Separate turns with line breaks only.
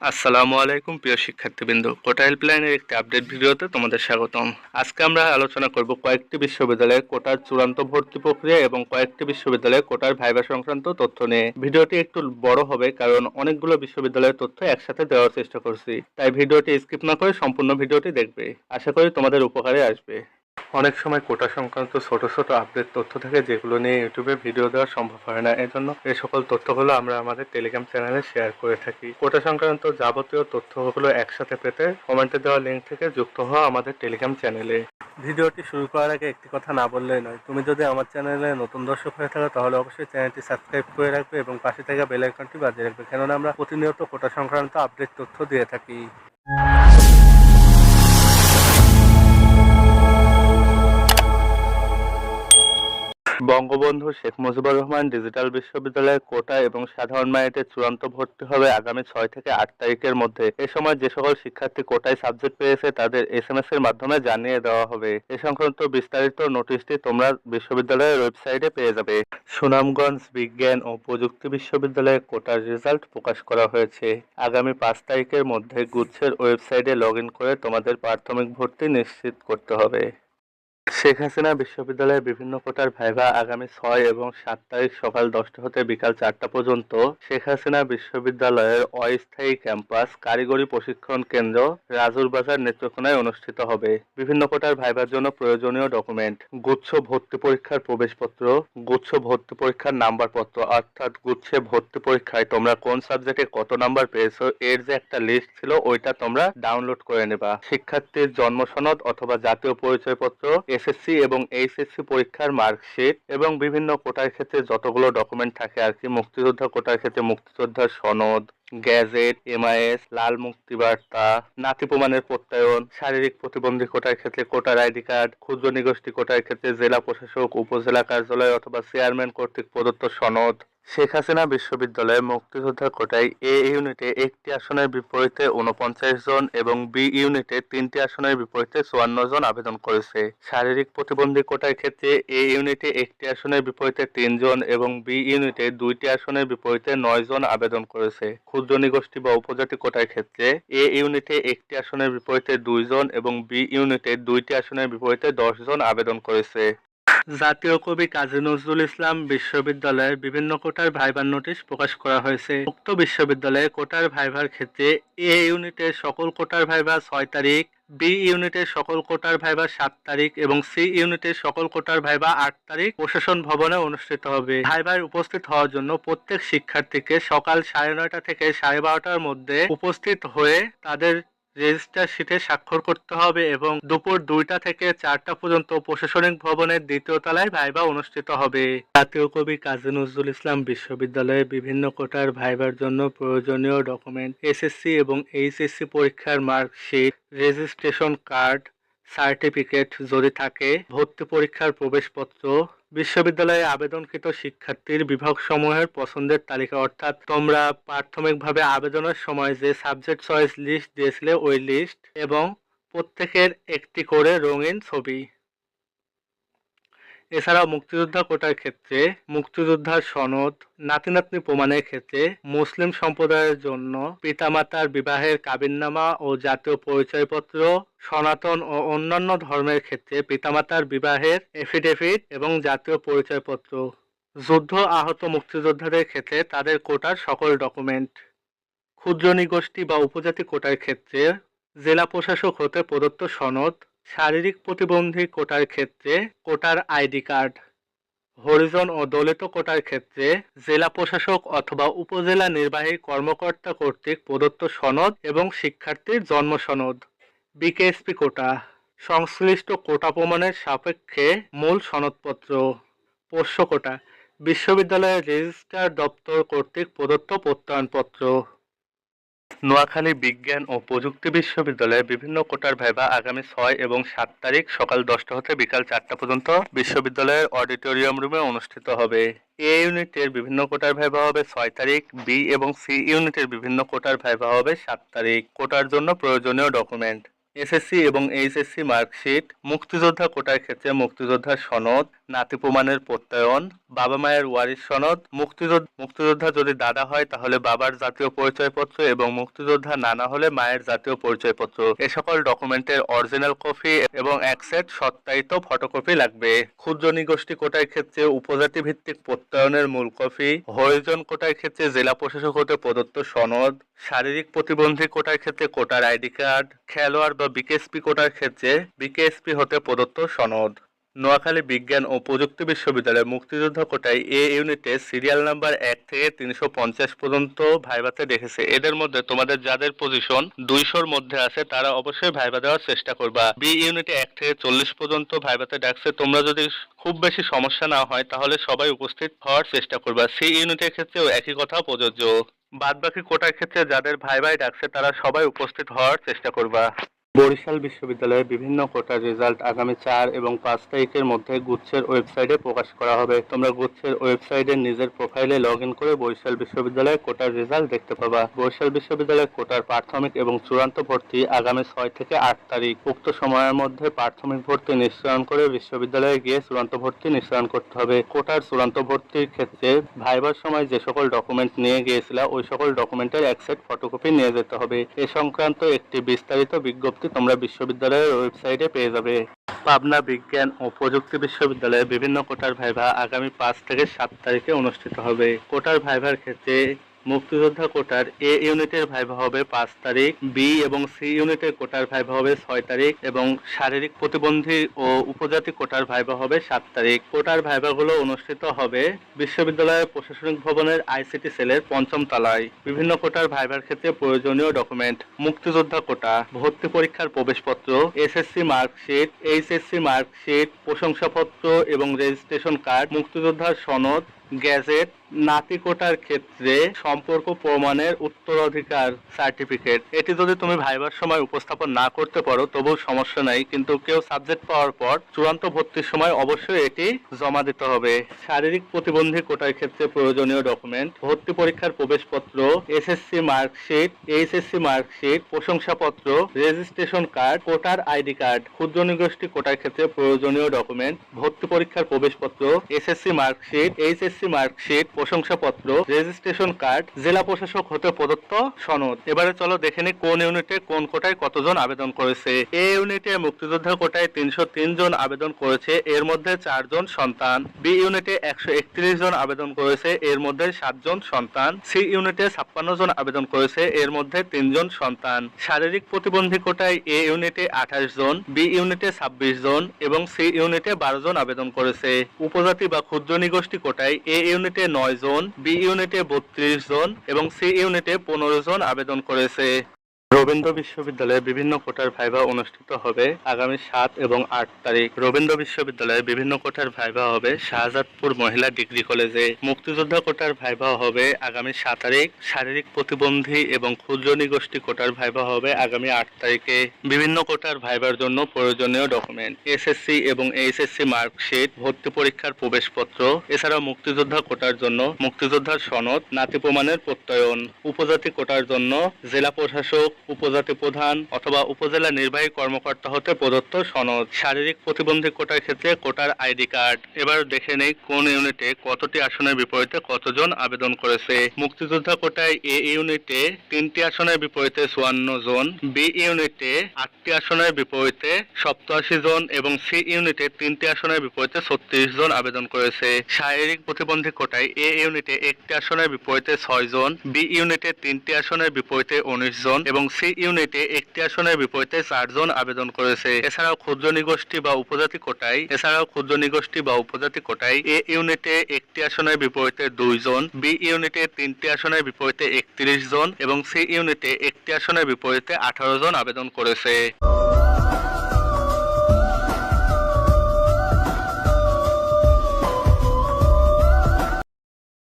আসসালামু আলাইকুম প্রিয় শিক্ষার্থীবৃন্দ, কোটা হেল্পলাইনের একটি আপডেট ভিডিওতে তোমাদের স্বাগতম। আজকে আমরা আলোচনা করব কয়েকটি বিশ্ববিদ্যালয়ে কোটার চূড়ান্ত ভর্তি প্রক্রিয়া এবং কয়েকটি বিশ্ববিদ্যালয়ে কোটার ভাইভা সংক্রান্ত তথ্য নিয়ে। ভিডিওটি একটু বড় হবে কারণ অনেকগুলো বিশ্ববিদ্যালয়ের তথ্য একসাথে দেওয়ার চেষ্টা করছি, তাই ভিডিওটি স্কিপ না করে সম্পূর্ণ ভিডিওটি দেখবে। আশা করি তোমাদের উপকারে আসবে। অনেক সময় কোটা সংক্রান্ত ছোট ছোট আপডেট তথ্য থাকে যেগুলো নিয়ে ইউটিউবে ভিডিও দেওয়া সম্ভব হয় না, এজন্য এই সকল তথ্যগুলো আমরা আমাদের টেলিগ্রাম চ্যানেলে শেয়ার করে থাকি। কোটা সংক্রান্ত যাবতীয় তথ্যগুলো একসাথে পেতে কমেন্টে দেওয়া লিঙ্ক থেকে যুক্ত হওয়া আমাদের টেলিগ্রাম চ্যানেলে। ভিডিওটি শুরু করার আগে একটি কথা না বললেই নয়, তুমি যদি আমার চ্যানেলে নতুন দর্শক হয়ে থাকো তাহলে অবশ্যই চ্যানেলটি সাবস্ক্রাইব করে রাখবে এবং পাশে থাকা বেল আইকনটি বাজিয়ে রাখবে, কেননা আমরা প্রতিনিয়ত কোটা সংক্রান্ত আপডেট তথ্য দিয়ে থাকি। বঙ্গবন্ধু শেখ মুজিবুর রহমান ডিজিটাল বিশ্ববিদ্যালয়ের কোটা এবং সাধারণ মেরিটে চূড়ান্ত ভর্তি হবে আগামী 6 থেকে 8 তারিখের মধ্যে। এ সময় যে সকল শিক্ষার্থী কোটায় সাবজেক্ট পেয়েছে তাদের SMS এর মাধ্যমে জানিয়ে দেওয়া হবে। এ সংক্রান্ত বিস্তারিত নোটিশটি তোমরা বিশ্ববিদ্যালয়ের ওয়েবসাইটে পেয়ে যাবে। সুনামগঞ্জ বিজ্ঞান ও প্রযুক্তি বিশ্ববিদ্যালয়ে কোটার রেজাল্ট প্রকাশ করা হয়েছে। আগামী 5 তারিখের মধ্যে গুচ্ছের ওয়েবসাইটে লগইন করে তোমাদের প্রাথমিক ভর্তি নিশ্চিত করতে হবে। শেখ হাসিনা বিশ্ববিদ্যালয়ের বিভিন্ন কোটার ভাইভা আগামী 6 এবং 7 তারিখ সকাল 10টা হতে বিকাল 4টা পর্যন্ত শেখ হাসিনা বিশ্ববিদ্যালয়ের অস্থায়ী ক্যাম্পাস কারিগরি প্রশিক্ষণ কেন্দ্র রাজুর বাজার নেত্রকোনায় অনুষ্ঠিত হবে। বিভিন্ন কোটার ভাইভার জন্য প্রয়োজনীয় ডকুমেন্ট: গুচ্ছ ভর্তি পরীক্ষার প্রবেশপত্র, গুচ্ছ ভর্তি পরীক্ষার নাম্বারপত্র, অর্থাৎ গুচ্ছে ভর্তি পরীক্ষায় তোমরা কোন সাবজেক্টে কত নাম্বার পেয়েছো এর যে একটা লিস্ট ছিল ওইটা তোমরা ডাউনলোড করে নেবা। শিক্ষার্থীর জন্ম সনদ অথবা জাতীয় পরিচয়পত্র, SSC এবং HSC পরীক্ষার মার্কশিট এবং বিভিন্ন কোটার ক্ষেত্রে যতগুলো ডকুমেন্ট থাকে আর কি। মুক্তিযোদ্ধা কোটার ক্ষেত্রে মুক্তিযোদ্ধার সনদ, গ্যাজেট, MIS, লাল মুক্তি বার্তা, নাতি প্রমাণের প্রত্যয়ন, শারীরিক প্রতিবন্ধী কোটার ক্ষেত্রে কোটার ID কার্ড, ক্ষুদ্র নিগোষ্ঠী কোটার ক্ষেত্রে জেলা প্রশাসক, উপজেলা কার্যালয় অথবা চেয়ারম্যান কর্তৃক প্রদত্ত সনদ। শেখ হাসিনা বিশ্ববিদ্যালয়ে মুক্তিযোদ্ধা কোটায় A ইউনিটে একটি আসনের বিপরীতে 49 জন এবং B ইউনিটে 3টি আসনের বিপরীতে 54 জন আবেদন করেছে। শারীরিক প্রতিবন্ধী কোটার ক্ষেত্রে A ইউনিটে একটি আসনের বিপরীতে 3 জন এবং B ইউনিটে 2টি আসনের বিপরীতে 9 জন আবেদন করেছে। ক্ষুদ্র নিগোষ্ঠী বা উপজাতি কোটার ক্ষেত্রে A ইউনিটে একটি আসনের বিপরীতে 2 জন এবং B ইউনিটে 2টি আসনের বিপরীতে 10 জন আবেদন করেছে। জাতীয় কবি কাজী নজরুল ইসলাম বিশ্ববিদ্যালয়ের বিভিন্ন কোটার ভাইবার নোটিশ প্রকাশ করা হয়েছে। উক্ত বিশ্ববিদ্যালয়ে কোটার ভাইভার ক্ষেত্রে A ইউনিটের সকল কোটার ভাইভা 6 তারিখ, B ইউনিটের সকল কোটার ভাইভা 7 তারিখ এবং C ইউনিটের সকল কোটার ভাইভা 8 তারিখ প্রশাসন ভবনে অনুষ্ঠিত হবে। ভাইভায় উপস্থিত হওয়ার জন্য প্রত্যেক শিক্ষার্থীকে সকাল 9:30 থেকে 12:30টার মধ্যে উপস্থিত হয়ে তাদের রেজিস্টার শিটে স্বাক্ষর করতে হবে এবং দুপুর 2টা থেকে 4টা পর্যন্ত প্রশাসনিক ভবনের 2য় তলায় ভাইভা অনুষ্ঠিত হবে। জাতীয় কবি কাজী নজরুল ইসলাম বিশ্ববিদ্যালয়ে বিভিন্ন কোটার ভাইভার জন্য প্রয়োজনীয় ডকুমেন্ট: SSC এবং HSC পরীক্ষার মার্কশিট, রেজিস্ট্রেশন কার্ড, সার্টিফিকেট যদি থাকে, ভর্তি পরীক্ষার প্রবেশপত্র, বিশ্ববিদ্যালয়ে আবেদনকৃত শিক্ষার্থীর বিভাগসমূহের পছন্দের তালিকা, অর্থাৎ তোমরা প্রাথমিকভাবে আবেদনের সময় যে সাবজেক্ট চয়েস লিস্ট দিয়েছিলে ওই লিস্ট এবং প্রত্যেকের একটি করে রঙিন ছবি। এছাড়াও মুক্তিযোদ্ধা কোটার ক্ষেত্রে মুক্তিযোদ্ধার সনদ, নাতি নাতনি প্রমাণের ক্ষেত্রে মুসলিম সম্প্রদায়ের জন্য পিতামাতার বিবাহের কাবিননামা ও জাতীয় পরিচয়পত্র, সনাতন ও অন্যান্য ধর্মের ক্ষেত্রে পিতামাতার বিবাহের এফিডেভিট এবং জাতীয় পরিচয়পত্র। যুদ্ধ আহত মুক্তিযোদ্ধাদের ক্ষেত্রে তাদের কোটার সকল ডকুমেন্ট। ক্ষুদ্র নিগোষ্ঠী বা উপজাতি কোটার ক্ষেত্রে জেলা প্রশাসক হতে প্রদত্ত সনদ। শারীরিক প্রতিবন্ধী কোটার ক্ষেত্রে কোটার ID কার্ড। হরিজন ও দলিত কোটার ক্ষেত্রে জেলা প্রশাসক অথবা উপজেলা নির্বাহী কর্মকর্তা কর্তৃক প্রদত্ত সনদ এবং শিক্ষার্থীর জন্ম সনদ। BKSP কোটা সংশ্লিষ্ট কোটা প্রমাণের সাপেক্ষে মূল সনদপত্র। পোষ্য কোটা বিশ্ববিদ্যালয়ের রেজিস্ট্রার দপ্তর কর্তৃক প্রদত্ত প্রত্যয়নপত্র। নোয়াখালী বিজ্ঞান ও প্রযুক্তি বিশ্ববিদ্যালয়ে বিভিন্ন কোটার ভাইভা আগামী 6 এবং 7 তারিখ সকাল 10টা হতে বিকাল 4টা পর্যন্ত বিশ্ববিদ্যালয়ের অডিটোরিয়াম রুমে অনুষ্ঠিত হবে। A ইউনিটের বিভিন্ন কোটার ভাইভা হবে 6 তারিখ, B এবং C ইউনিটের বিভিন্ন কোটার ভাইভা হবে 7 তারিখ। কোটার জন্য প্রয়োজনীয় ডকুমেন্ট: SSC এবং HSC মার্কশিট, মুক্তিযোদ্ধা কোটার ক্ষেত্রে মুক্তিযোদ্ধার সনদ, নাতি প্রমাণের প্রত্যয়ন, বাবা মায়ের ওয়ারিশ সনদ, মুক্তিযোদ্ধা যদি দাদা হয় তাহলে বাবার জাতীয় পরিচয়পত্র এবং মুক্তিযোদ্ধা নানা হলে মায়ের জাতীয় পরিচয়পত্র। এ সকল ডকুমেন্টের অরিজিনাল কপি এবং এক সেট সত্যায়িত ফটোকপি লাগবে। ক্ষুদ্র নিগোষ্ঠী কোটার ক্ষেত্রে উপজাতি ভিত্তিক প্রত্যয়নের মূল কপি, হরিজন কোটার ক্ষেত্রে জেলা প্রশাসক হতে প্রদত্ত সনদ, শারীরিক প্রতিবন্ধী কোটার ক্ষেত্রে কোটার আইডি কার্ড, খেলোয়াড় বা বিকেএসপি কোটার ক্ষেত্রে বিকেএসপি হতে প্রদত্ত সনদ। নোয়াখালী বিজ্ঞান ও প্রযুক্তি বিশ্ববিদ্যালয়ের মুক্তিযোদ্ধা কোটায় এ ইউনিটে সিরিয়াল নাম্বার 1 থেকে 350 পর্যন্ত ভাইভাতে দেখেছে। এদের মধ্যে তোমাদের যাদের পজিশন 200-র মধ্যে আছে তারা অবশ্যই ভাইভা দেওয়ার চেষ্টা করবা। বি ইউনিটে 1 থেকে 40 পর্যন্ত ভাইভাতে ডাকছে। তোমরা যদি খুব বেশি সমস্যা না হয় তাহলে সবাই উপস্থিত হওয়ার চেষ্টা করবা। সি ইউনিটের ক্ষেত্রেও একই কথা প্রযোজ্য। বাদবাকি কোটার ক্ষেত্রে যাদের ভাইভাই ডাকছে তারা সবাই উপস্থিত হওয়ার চেষ্টা করবা। বরিশাল বিশ্ববিদ্যালয়ের বিভিন্ন কোটার রেজাল্ট আগামী 4 এবং 5 তারিখের মধ্যে গুচ্ছের ওয়েবসাইটে প্রকাশ করা হবে। তোমরা গুচ্ছের ওয়েবসাইটে নিজের প্রোফাইলে লগ ইন করে বরিশাল বিশ্ববিদ্যালয়ের কোটার রেজাল্ট দেখতে পাবা। বরিশাল বিশ্ববিদ্যালয়ের কোটার প্রাথমিক এবং চূড়ান্ত ভর্তি আগামী 6 থেকে 8 তারিখ। উক্ত সময়ের মধ্যে প্রাথমিক ভর্তি নিশ্চয়ন করে বিশ্ববিদ্যালয়ে গিয়ে চূড়ান্ত ভর্তি নিশ্চয়ন করতে হবে। কোটার চূড়ান্ত ভর্তির ক্ষেত্রে ভাইবার সময় যে সকল ডকুমেন্ট নিয়ে গিয়েছিলা ওই সকল ডকুমেন্টের এক সেট ফটোকপি নিয়ে যেতে হবে। এ সংক্রান্ত একটি বিস্তারিত বিজ্ঞপ্তি তোমরা বিশ্ববিদ্যালয়ের ওয়েবসাইটে পেয়ে যাবে। পাবনা বিজ্ঞান ও প্রযুক্তি বিশ্ববিদ্যালয়ে বিভিন্ন কোটার ভাইভা আগামী 5 থেকে 7 তারিখে অনুষ্ঠিত হবে। কোটার ভাইভার ক্ষেত্রে মুক্তিযোদ্ধা কোটার এ ইউনিটের ভাইভা হবে 5 তারিখ, বি এবং সি ইউনিটের কোটার ভাইভা হবে 6 তারিখ এবং শারীরিক প্রতিবন্ধী ও উপজাতি কোটার ভাইভা হবে 7 তারিখ। কোটার ভাইভাগুলো অনুষ্ঠিত হবে বিশ্ববিদ্যালয়ের প্রশাসনিক ভবনের আইসিটি সেলের 5ম তলায়। বিভিন্ন কোটার ভাইভার ক্ষেত্রে প্রয়োজনীয় ডকুমেন্ট: মুক্তিযোদ্ধা কোটা, ভর্তি পরীক্ষার প্রবেশপত্র, এসএসসি মার্কশিট, এইচএসসি মার্কশিট, প্রশংসাপত্র এবং রেজিস্ট্রেশন কার্ড, মুক্তিযোদ্ধার সনদ, গ্যাজেট, নাতি কোটার ক্ষেত্রে সম্পর্ক প্রমাণের উত্তরাধিকার সার্টিফিকেট। এটি যদি তুমি ভাইবার সময় উপস্থাপন না করতে পারো তবুও সমস্যা নাই, কিন্তু কেউ সাবজেক্ট পাওয়ার পর চূড়ান্ত ভর্তির সময় অবশ্যই এটি জমা দিতে হবে। শারীরিক প্রতিবন্ধী কোটার ক্ষেত্রে প্রয়োজনীয় ডকুমেন্ট: ভর্তি পরীক্ষার প্রবেশপত্র, এসএসসি মার্কশিট, এইচএসসি মার্কশিট, প্রশংসাপত্র, রেজিস্ট্রেশন কার্ড, কোটার আইডি কার্ড। ক্ষুদ্র নিগোষ্ঠী কোটার ক্ষেত্রে প্রয়োজনীয় ডকুমেন্ট: ভর্তি পরীক্ষার প্রবেশপত্র, এসএসসি মার্কশিট, এইচএসসি মার্কশিট, প্রশংসাপত্র, রেজিস্ট্রেশন কার্ড, জেলা প্রশাসক হতে প্রদত্ত সনদ। এবারে চলো দেখে নিই কোন ইউনিটে কোন কোটায় কতজন আবেদন করেছে। এ ইউনিটে মুক্তিযোদ্ধা কোটায় 303 জন আবেদন করেছে, এর মধ্যে 4 জন সন্তান। বি ইউনিটে 131 জন আবেদন করেছে, এর মধ্যে 7 জন সন্তান। সি ইউনিটে 56 জন আবেদন করেছে, এর মধ্যে 3 জন সন্তান। শারীরিক প্রতিবন্ধী কোটায় এ ইউনিটে 28 জন, বি ইউনিটে 26 জন এবং সি ইউনিটে 12 জন আবেদন করেছে। উপজাতি বা ক্ষুদ্র নিগোষ্ঠী কোটায় এ ইউনিটে 9 জন, বি ইউনিটে 32 জন এবং সি ইউনিটে 15 জন আবেদন করেছে। রবীন্দ্র বিশ্ববিদ্যালয়ে বিভিন্ন কোটার ভাইভা অনুষ্ঠিত হবে আগামী 7 এবং 8 তারিখ। রবীন্দ্র বিশ্ববিদ্যালয়ে বিভিন্ন কোটার ভাইভা হবে শাহজাদপুর মহিলা ডিগ্রি কলেজে। মুক্তিযোদ্ধা কোটার ভাইভা হবে আগামী 7 তারিখ। শারীরিক প্রতিবন্ধী এবং ক্ষুদ্র নিগোষ্ঠী কোটার ভাইভা হবে আগামী 8 তারিখে। বিভিন্ন কোটার ভাইভার জন্য প্রয়োজনীয় ডকুমেন্ট: এসএসসি এবং এইচএসসি মার্কশিট, ভর্তি পরীক্ষার প্রবেশপত্র। এছাড়াও মুক্তিযোদ্ধা কোটার জন্য মুক্তিযোদ্ধার সনদ, নাতি প্রমাণের প্রত্যয়ন। উপজাতি কোটার জন্য জেলা প্রশাসক, উপজাতি প্রধান অথবা উপজেলা নির্বাহী কর্মকর্তা হতে প্রদত্ত সনদ। শারীরিক প্রতিবন্ধী কোটার ক্ষেত্রে কোটার আইডি কার্ড। এবার দেখে নেই কোন ইউনিটে কতটি আসনের বিপরীতে কতজন আবেদন করেছে। মুক্তিযোদ্ধা কোটায় এ ইউনিটে 3টি আসনের বিপরীতে 54 জন, বি ইউনিটে 8টি আসনের বিপরীতে 87 জন এবং সি ইউনিটে 3টি আসনের বিপরীতে 36 জন আবেদন করেছে। শারীরিক প্রতিবন্ধী কোটায় এ ইউনিটে 1টি আসনের বিপরীতে 6 জন, বি ইউনিটে 3টি আসনের বিপরীতে 19 জন এবং সি ইউনিটে 1টি আসনের বিপরীতে 4 জন আবেদন করেছে। এছাড়াও ক্ষুদ্র নিগোষ্ঠী বা উপজাতি কোটায় এ ইউনিটে 1টি আসনের বিপরীতে 2 জন, বি ইউনিটে 3টি আসনের বিপরীতে 31 জন এবং সি ইউনিটে 1টি আসনের বিপরীতে 18 জন আবেদন করেছে।